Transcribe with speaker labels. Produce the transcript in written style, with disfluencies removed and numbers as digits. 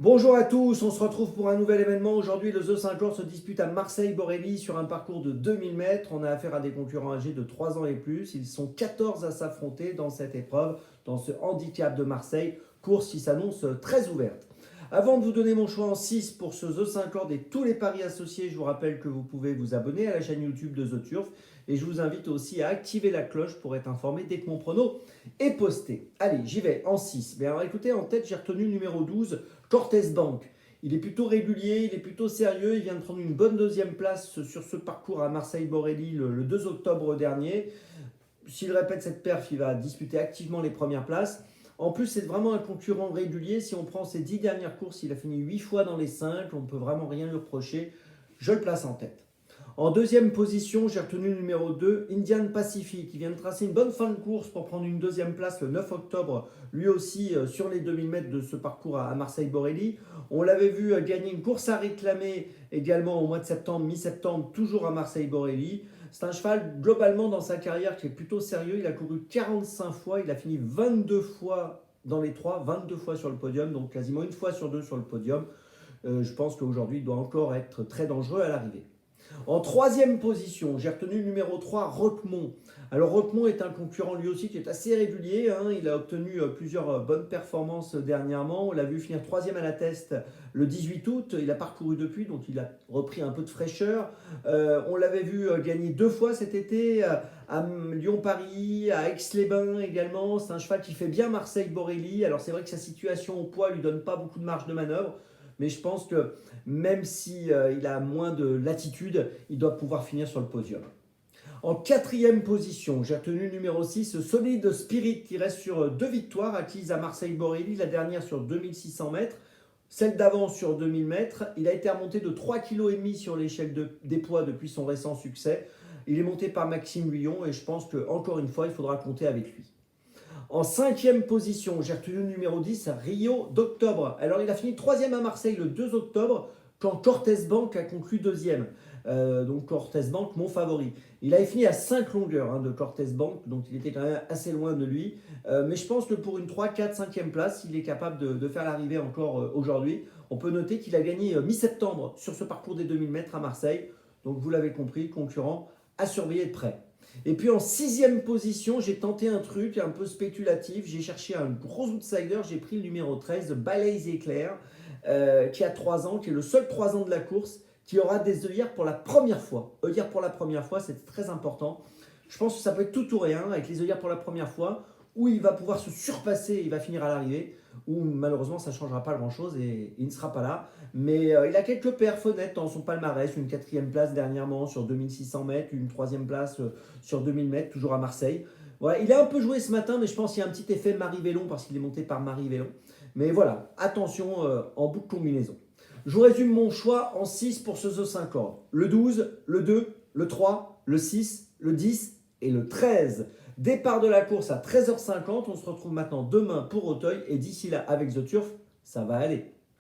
Speaker 1: Bonjour à tous, on se retrouve pour un nouvel événement. Aujourd'hui, le The 50 se dispute à Marseille-Borelli sur un parcours de 2000 mètres. On a affaire à des concurrents âgés de 3 ans et plus. Ils sont 14 à s'affronter dans cette épreuve, dans ce handicap de Marseille. Course qui s'annonce très ouverte. Avant de vous donner mon choix en 6 pour ce The 50 et tous les paris associés, je vous rappelle que vous pouvez vous abonner à la chaîne YouTube de The Turf. Et je vous invite aussi à activer la cloche pour être informé dès que mon prono est posté. Allez, j'y vais en 6. Mais alors écoutez, en tête, j'ai retenu le numéro 12, Cortez Bank. Il est plutôt régulier, il est plutôt sérieux. Il vient de prendre une bonne deuxième place sur ce parcours à Marseille-Borelli le 2 octobre dernier. S'il répète cette perf, il va disputer activement les premières places. En plus, c'est vraiment un concurrent régulier. Si on prend ses 10 dernières courses, il a fini 8 fois dans les 5. On ne peut vraiment rien lui reprocher. Je le place en tête. En deuxième position, j'ai retenu le numéro 2, Indian Pacific, qui vient de tracer une bonne fin de course pour prendre une deuxième place le 9 octobre, lui aussi sur les 2000 mètres de ce parcours à Marseille-Borelli. On l'avait vu gagner une course à réclamer également au mois de septembre, mi-septembre, toujours à Marseille-Borelli. C'est un cheval globalement dans sa carrière qui est plutôt sérieux. Il a couru 45 fois, il a fini 22 fois dans les 3, 22 fois sur le podium, donc quasiment une fois sur deux sur le podium. Je pense qu'aujourd'hui, il doit encore être très dangereux à l'arrivée. En troisième position, j'ai retenu le numéro 3, Roquemont. Alors Roquemont est un concurrent lui aussi qui est assez régulier. Il a obtenu plusieurs bonnes performances dernièrement. On l'a vu finir troisième à la test le 18 août. Il a parcouru depuis, donc il a repris un peu de fraîcheur. On l'avait vu gagner 2 fois cet été à Lyon-Paris, à Aix-les-Bains également. C'est un cheval qui fait bien Marseille-Borelli. Alors c'est vrai que sa situation au poids lui donne pas beaucoup de marge de manœuvre. Mais je pense que même s'il a moins de latitude, il doit pouvoir finir sur le podium. En quatrième position, j'ai retenu le numéro 6, Solid Spirit, qui reste sur 2 victoires acquises à Marseille-Borelli, la dernière sur 2600 mètres, celle d'avant sur 2000 mètres. Il a été remonté de 3,5 kg sur l'échelle des poids depuis son récent succès. Il est monté par Maxime Luyon et je pense qu'encore une fois, il faudra compter avec lui. En cinquième position, j'ai retenu le numéro 10, Rio d'octobre. Alors, il a fini troisième à Marseille le 2 octobre quand Cortez Bank a conclu deuxième. Donc, Cortez Bank, mon favori. Il avait fini à 5 longueurs de Cortez Bank, donc il était quand même assez loin de lui. Mais je pense que pour une 3, 4, 5e place, il est capable de faire l'arrivée encore aujourd'hui. On peut noter qu'il a gagné mi-septembre sur ce parcours des 2000 mètres à Marseille. Donc, vous l'avez compris, concurrent à surveiller de près. Et puis en sixième position, j'ai tenté un truc un peu spéculatif. J'ai cherché un gros outsider. J'ai pris le numéro 13, Balaise Éclair, qui a 3 ans, qui est le seul 3 ans de la course, qui aura des œillères pour la première fois. Œillères pour la première fois, c'est très important. Je pense que ça peut être tout ou rien avec les œillères pour la première fois, où il va pouvoir se surpasser et il va finir à l'arrivée, où malheureusement ça ne changera pas grand-chose et il ne sera pas là. Mais il a quelques perfs honnêtes dans son palmarès, une 4e place dernièrement sur 2600 mètres, une 3e place sur 2000 mètres, toujours à Marseille. Voilà, il a un peu joué ce matin, mais je pense qu'il y a un petit effet Marie Vélon parce qu'il est monté par Marie Vélon. Mais voilà, attention en boucle combinaison. Je vous résume mon choix en 6 pour ce The 50. Le 12, le 2, le 3, le 6, le 10 et le 13. Départ de la course à 13h50. On se retrouve maintenant demain pour Auteuil. Et d'ici là, avec The Turf, ça va aller.